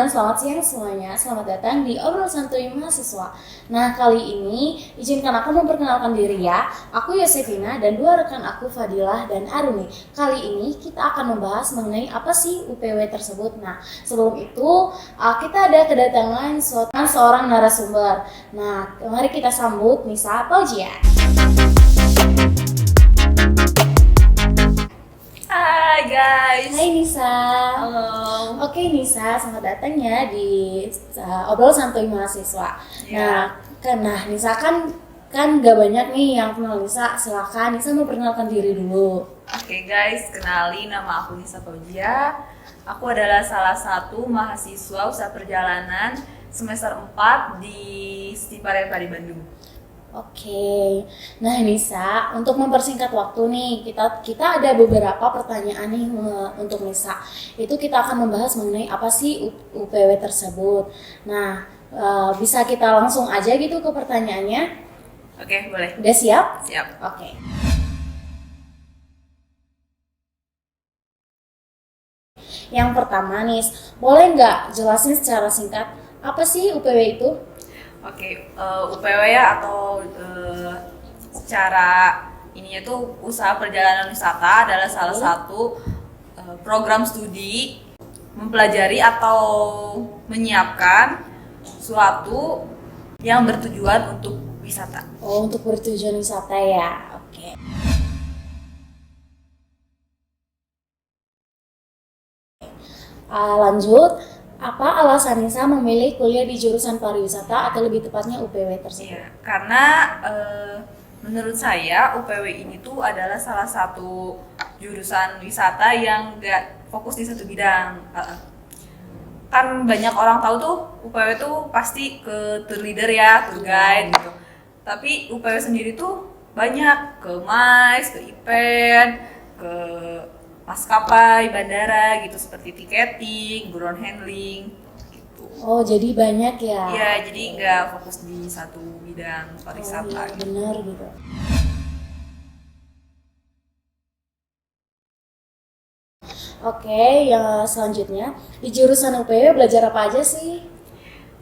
dan selamat siang semuanya. Selamat datang di Obrol Santuy Mahasiswa. Nah, kali ini izinkan aku memperkenalkan diri ya. Aku Yosefina dan dua rekan aku Fadilah dan Aruni. Kali ini kita akan membahas mengenai apa sih UPW tersebut. Nah, sebelum itu kita ada kedatangan seorang narasumber. Nah, mari kita sambut Nisa Fauzia. Hai guys. Hai Nisa. Halo. Oke Nisa, selamat datang ya di Obrol Santuy Mahasiswa. Ya. Nah Nisa kan gak banyak nih yang kenal Nisa. Silakan Nisa memperkenalkan diri dulu. Oke guys, kenali nama aku Nisa Fauzia. Aku adalah salah satu mahasiswa usaha perjalanan semester 4 di Stipareppa di Bandung. Oke, nah Nisa, untuk mempersingkat waktu nih, kita ada beberapa pertanyaan nih untuk Nisa. Itu kita akan membahas mengenai apa sih UPW tersebut. Nah, bisa kita langsung aja gitu ke pertanyaannya. Oke, boleh. Udah siap? Siap. Oke. Yang pertama Nis, boleh nggak jelasin secara singkat apa sih UPW itu? Oke, UPW ya atau secara ininya tuh usaha perjalanan wisata adalah salah satu program studi mempelajari atau menyiapkan suatu yang bertujuan untuk wisata. Oh, untuk bertujuan wisata ya. Oke. Lanjut, apa alasan Nisa memilih kuliah di jurusan pariwisata atau lebih tepatnya UPW tersebut? Iya, karena menurut saya UPW ini tuh adalah salah satu jurusan wisata yang gak fokus di satu bidang. Kan banyak orang tahu tuh UPW tuh pasti ke tour leader ya, tour guide gitu. Tapi UPW sendiri tuh banyak ke MICE, ke event, ke maskapai, bandara gitu seperti tiketing, ground handling gitu. Oh, jadi banyak ya? Iya, jadi nggak fokus di satu bidang pariwisata. Oh, iya, benar gitu. Oke, yang selanjutnya di jurusan UPW belajar apa aja sih?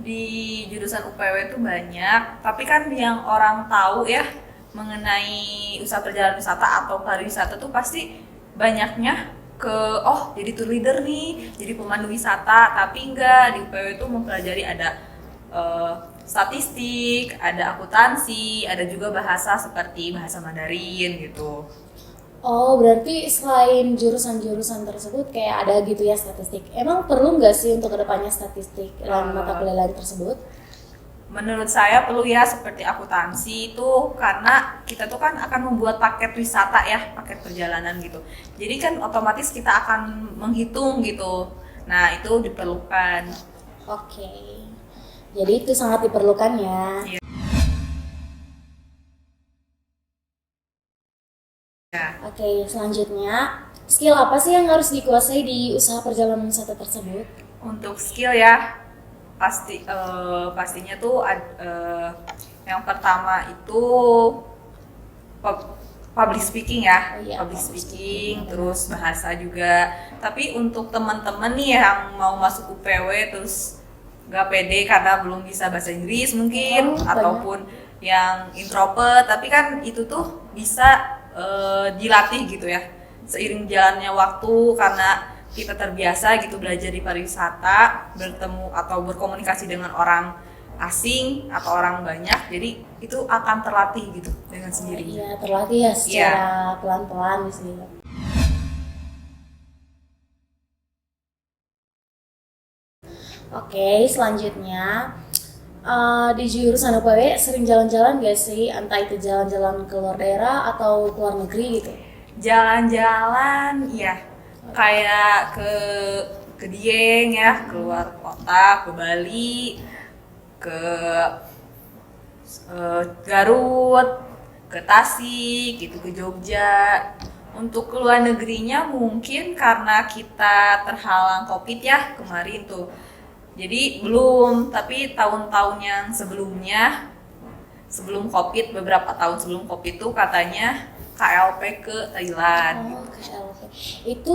Di jurusan UPW itu banyak, tapi kan yang orang tahu ya mengenai usaha perjalanan wisata atau pariwisata tuh pasti banyaknya ke jadi tour leader nih, jadi pemandu wisata, tapi enggak, di UPW itu mempelajari ada statistik, ada akuntansi, ada juga bahasa seperti bahasa Mandarin gitu. Oh, berarti selain jurusan-jurusan tersebut kayak ada gitu ya statistik. Emang perlu nggak sih untuk kedepannya statistik dalam mata kuliah lain tersebut? Menurut saya perlu ya, seperti akuntansi itu karena kita tuh kan akan membuat paket wisata ya, paket perjalanan gitu. Jadi kan otomatis kita akan menghitung gitu. Nah, itu diperlukan. Oke. Jadi itu sangat diperlukan ya. Iya. Oke, selanjutnya skill apa sih yang harus dikuasai di usaha perjalanan wisata tersebut? Untuk skill ya, pastinya tuh yang pertama itu public speaking ya. Oh iya, public public speaking, speaking, terus bahasa juga. Tapi untuk teman-teman nih yang mau masuk UPW terus nggak pede karena belum bisa bahasa Inggris mungkin, ataupun yang introvert, tapi kan itu tuh bisa dilatih gitu ya seiring jalannya waktu, karena kita terbiasa gitu belajar di pariwisata, bertemu atau berkomunikasi dengan orang asing atau orang banyak, jadi itu akan terlatih gitu dengan sendirinya. Iya, terlatih ya secara pelan-pelan sih. Oke, selanjutnya di jurusan UPW sering jalan-jalan gak sih? Entah itu jalan-jalan ke luar daerah atau ke luar negeri gitu? Jalan-jalan ya, kayak ke Dieng ya, keluar kota, ke Bali, ke Garut, ke Tasik gitu, ke Jogja. Untuk ke luar negerinya mungkin karena kita terhalang Covid ya kemarin tuh, jadi belum. Tapi tahun-tahun yang sebelumnya sebelum COVID, beberapa tahun sebelum COVID tuh katanya KLP ke Thailand. Oh, KLP. Itu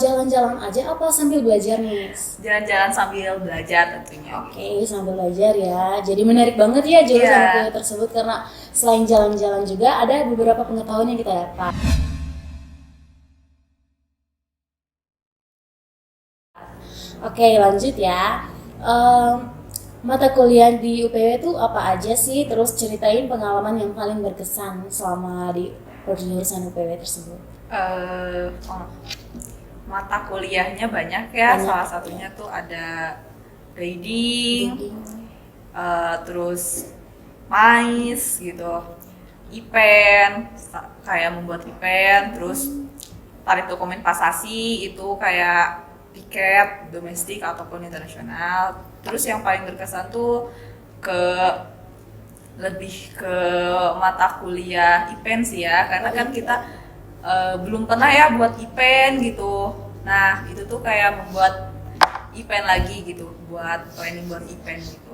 jalan-jalan aja apa sambil belajar nih? Jalan-jalan sambil belajar tentunya. Oke, sambil belajar ya. Jadi menarik banget ya jurusan Iya. kuliah tersebut karena selain jalan-jalan juga ada beberapa pengetahuan yang kita dapat. Oke, lanjut ya. Mata kuliah di UPW itu apa aja sih? Terus ceritain pengalaman yang paling berkesan selama di jurusan UPW tersebut. Oh, mata kuliahnya banyak ya. Banyak. Salah satunya tuh ada grading, terus mais gitu, event, kayak membuat event, terus tarik dokumen pasasi itu kayak tiket domestik ataupun internasional. Terus yang paling berkesan tuh lebih ke mata kuliah event sih ya, karena kan kita belum pernah ya buat event gitu. Nah itu tuh kayak membuat event lagi gitu, buat planning buat event gitu.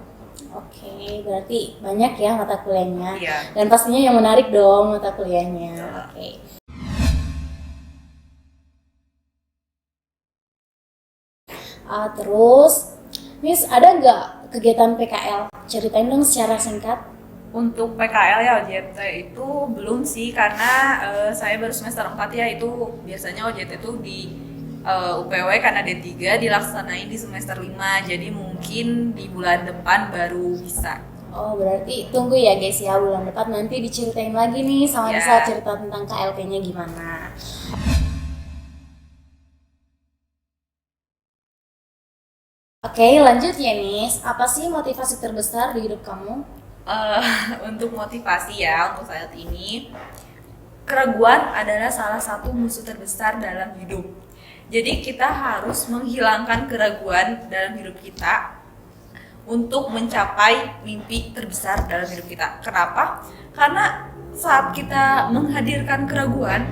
Oke, berarti banyak ya mata kuliahnya. Iya. Dan pastinya yang menarik dong mata kuliahnya. Oke. Terus, Miss, ada nggak kegiatan PKL? Ceritain dong secara singkat. Untuk PKL ya OJT itu belum sih, karena saya baru semester 4 ya. Itu biasanya OJT itu di UPW karena D3 dilaksanain di semester 5, jadi mungkin di bulan depan baru bisa. Oh, berarti tunggu ya guys ya, bulan depan nanti diceritain lagi nih sama Ya. Nisa cerita tentang KLP-nya gimana. Oke, lanjut ya Nis. Apa sih motivasi terbesar di hidup kamu? Eh, untuk motivasi ya untuk saat ini, keraguan adalah salah satu musuh terbesar dalam hidup. Jadi kita harus menghilangkan keraguan dalam hidup kita untuk mencapai mimpi terbesar dalam hidup kita. Kenapa? Karena saat kita menghadirkan keraguan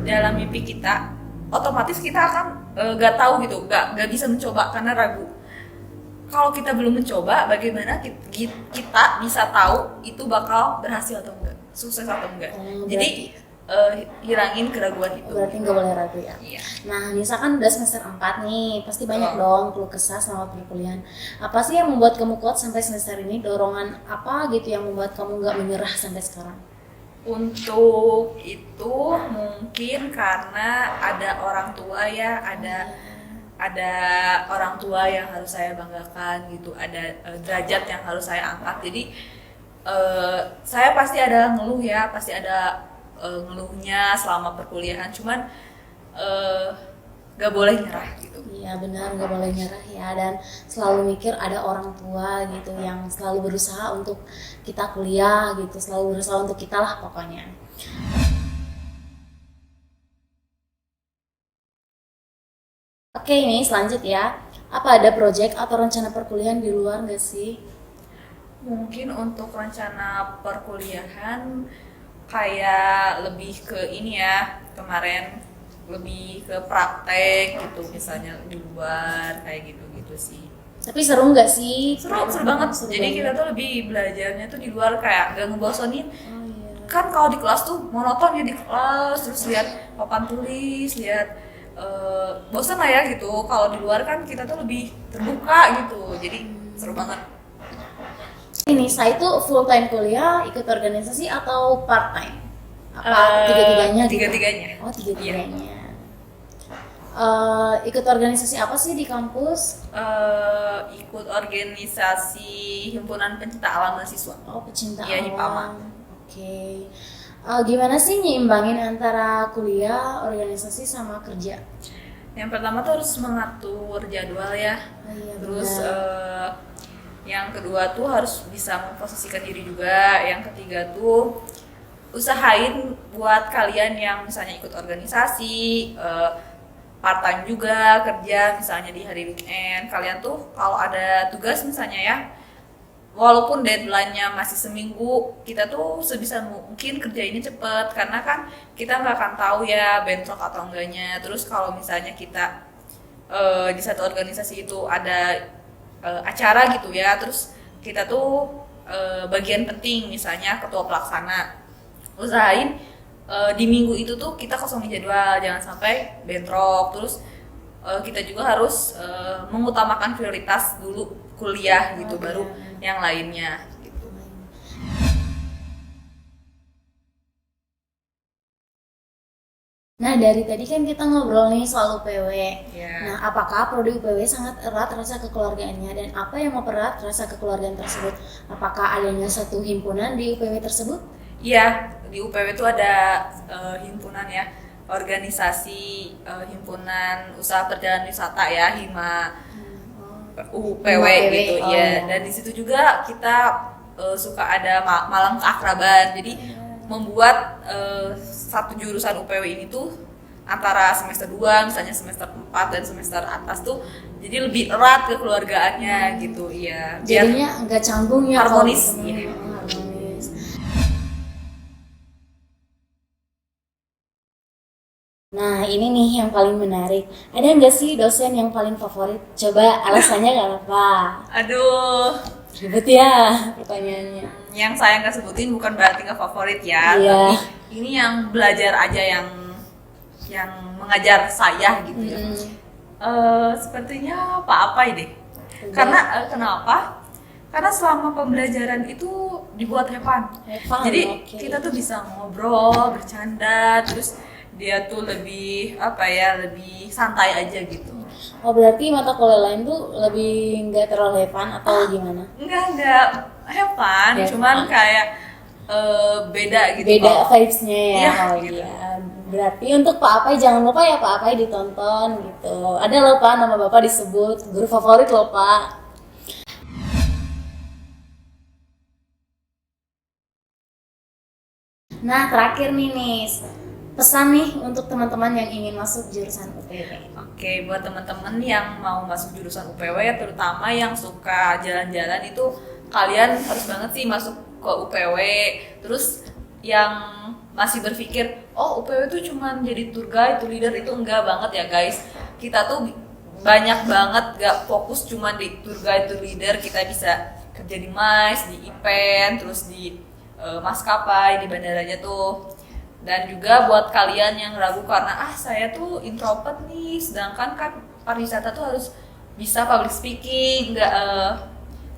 dalam mimpi kita, otomatis kita akan gak tahu gitu, gak bisa mencoba karena ragu. Kalau kita belum mencoba, bagaimana kita bisa tahu itu bakal berhasil atau enggak, sukses atau enggak. Jadi hilangin keraguan itu. Berarti nggak boleh ragu ya. Iya. Nah, Nisa kan udah semester 4 nih, pasti banyak dong keluh kesah selama perkuliahan. Apa sih yang membuat kamu kuat sampai semester ini? Dorongan apa gitu yang membuat kamu nggak menyerah sampai sekarang? Untuk itu mungkin karena ada orang tua ya, ada orang tua yang harus saya banggakan gitu, ada derajat yang harus saya angkat. Jadi saya pasti ada ngeluh ya, pasti ada ngeluhnya selama perkuliahan, cuman gak boleh nyerah gitu. Iya benar, nggak boleh nyerah ya, dan selalu mikir ada orang tua gitu yang selalu berusaha untuk kita kuliah gitu, selalu berusaha untuk kita lah pokoknya. Oke, ini selanjut ya. Apa ada project atau rencana perkuliahan di luar nggak sih? Mungkin untuk rencana perkuliahan kayak lebih ke ini ya, kemarin lebih ke praktek gitu, misalnya di luar kayak gitu sih. Tapi seru nggak sih? Seru banget. Seru Jadi banget. kita tuh lebih belajarnya tuh di luar, kayak gak ngebosonin. Oh iya. Kan kalau di kelas tuh monoton ya, di kelas terus lihat papan tulis, lihat bosan lah ya gitu. Kalau di luar kan kita tuh lebih terbuka gitu, jadi seru banget. Ini saya itu full time kuliah, ikut organisasi atau part time? Apa tiga-tiganya? Gitu? Tiga-tiganya. Oh, tiga-tiganya. Ikut organisasi apa sih di kampus? Ikut organisasi Himpunan Pencinta Alam Mahasiswa. Oh, pecinta Iya, alam. Hipama. Oke. Gimana sih nyimbangin antara kuliah, organisasi sama kerja? Yang pertama tuh harus mengatur jadwal ya. Oh, iya, Terus benar. yang kedua tuh harus bisa memposisikan diri juga. Yang ketiga tuh usahain buat kalian yang misalnya ikut organisasi, part time juga kerja misalnya di hari weekend, kalian tuh kalau ada tugas misalnya ya, walaupun deadline-nya masih seminggu, kita tuh sebisa mungkin kerjainnya cepet, karena kan kita nggak akan tahu ya bentrok atau enggaknya. Terus kalau misalnya kita di satu organisasi itu ada acara gitu ya, terus kita tuh bagian penting, misalnya ketua pelaksana, usahain di minggu itu tuh kita kosongin jadwal, jangan sampai bentrok. Terus kita juga harus mengutamakan prioritas dulu kuliah gitu, baru yang lainnya gitu. Nah, dari tadi kan kita ngobrol nih soal UPW. Ya. Nah, apakah prodi UPW sangat erat rasa kekeluargaannya, dan apa yang mempererat rasa kekeluargaan tersebut? Apakah adanya satu himpunan di UPW tersebut? Iya, di UPW itu ada himpunan ya, organisasi himpunan usaha perjalanan wisata ya, HIMA UPW gitu ya. Dan di situ juga kita suka ada malam keakraban. Jadi membuat satu jurusan UPW ini tuh antara semester 2 misalnya semester 4 dan semester atas tuh jadi lebih erat kekeluargaannya gitu ya. Jadinya enggak canggung ya, harmonis. Ya. Harmonis. Nah, ini nih yang paling menarik. Ada nggak sih dosen yang paling favorit? Coba alasannya nggak apa-apa. Aduh, Ribet ya pertanyaannya. yang saya nggak sebutin bukan berarti nggak favorit ya, Iya. tapi ini yang belajar aja yang mengajar saya gitu ya. Sepertinya Pak Apai deh. Karena kenapa? Karena selama pembelajaran itu dibuat have Fun, jadi oke. kita tuh bisa ngobrol, bercanda, terus dia tuh lebih lebih santai aja gitu. Oh, berarti mata kuliah lain tuh lebih nggak terlalu fun atau gimana? Enggak have fun, Have cuman fun. kayak beda gitu. Beda kalau- vibes-nya ya. Iya, Oh gitu. iya. Berarti untuk Pak Apai jangan lupa ya, Pak Apai ditonton gitu. Ada loh Pak, nama Bapak disebut, guru favorit loh Pak. Nah, terakhir nih Nis, pesan nih untuk teman-teman yang ingin masuk jurusan UPW. Oke, buat teman-teman yang mau masuk jurusan UPW, terutama yang suka jalan-jalan itu, kalian harus banget sih masuk ke UPW. Terus yang masih berpikir, oh UPW itu cuma jadi tour guide, tour leader, itu enggak banget ya guys. Kita tuh banyak banget gak fokus cuma di tour guide, tour leader. Kita bisa kerja di MICE, di event, terus di maskapai, di bandaranya tuh. Dan juga buat kalian yang ragu karena saya tuh introvert nih, sedangkan kan pariwisata tuh harus bisa public speaking,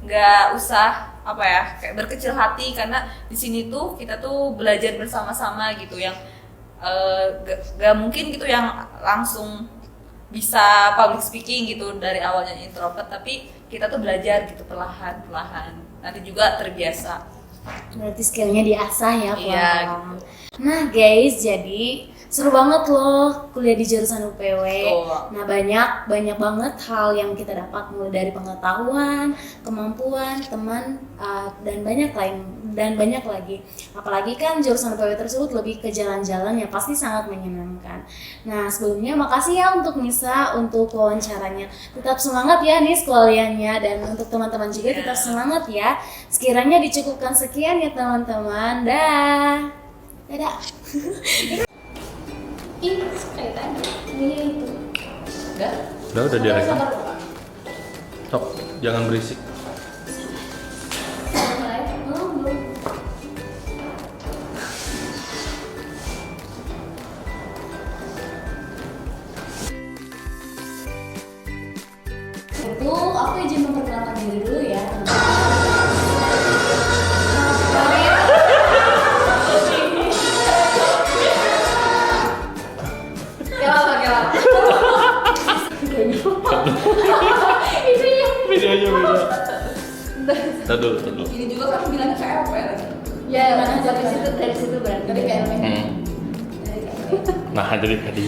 nggak usah kayak berkecil hati, karena di sini tuh kita tuh belajar bersama-sama gitu, yang nggak mungkin gitu yang langsung bisa public speaking gitu dari awalnya introvert, tapi kita tuh belajar gitu perlahan-lahan, nanti juga terbiasa. Berarti skillnya diasah ya Pak. Iya, Nah guys, jadi seru banget loh kuliah di jurusan UPW. Betul. Nah banyak banget hal yang kita dapat, mulai dari pengetahuan, kemampuan, teman, dan banyak lagi. Apalagi kan jurusan UPW tersebut lebih ke jalan-jalan yang pasti sangat menyenangkan. Nah sebelumnya makasih ya untuk Nisa untuk wawancaranya. Tetap semangat ya Nis kuliahnya, dan untuk teman-teman juga tetap semangat ya. Sekiranya dicukupkan sekian ya teman-teman. Dadah. Ih, kayak tadi. Ini itu. Udah direkam. Sok, jangan berisik. Itu aku izin memperkenalkan diri dulu ya. Videonya beda. Tar dulu. Ini juga kan bilangnya kayak apa ya lagi? Ya, mana dari situ berarti. Dari KLP. Nah, jadi tadi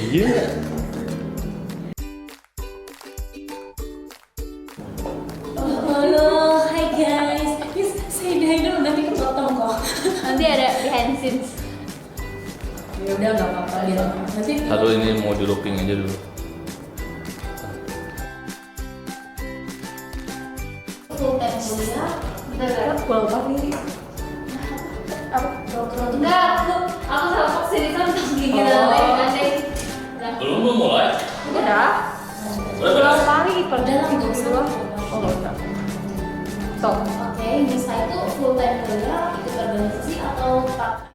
Halo, hai guys. Yes, say hi dulu, nanti kepotong kok. Nanti ada behind scenes. Ya udah nggak apa-apa gitu. Nanti satu ini mau di looping aja dulu. full time kuliah. Pulau pagi. Enggak, aku sama vaksin itu untuk gigi andai. Belum mulai. Udah. Udah Pulau pagi Udah lah, nggak usah. Oh, enggak. Stop. Oke, Nisa itu full time kuliah, ikut organisasi atau part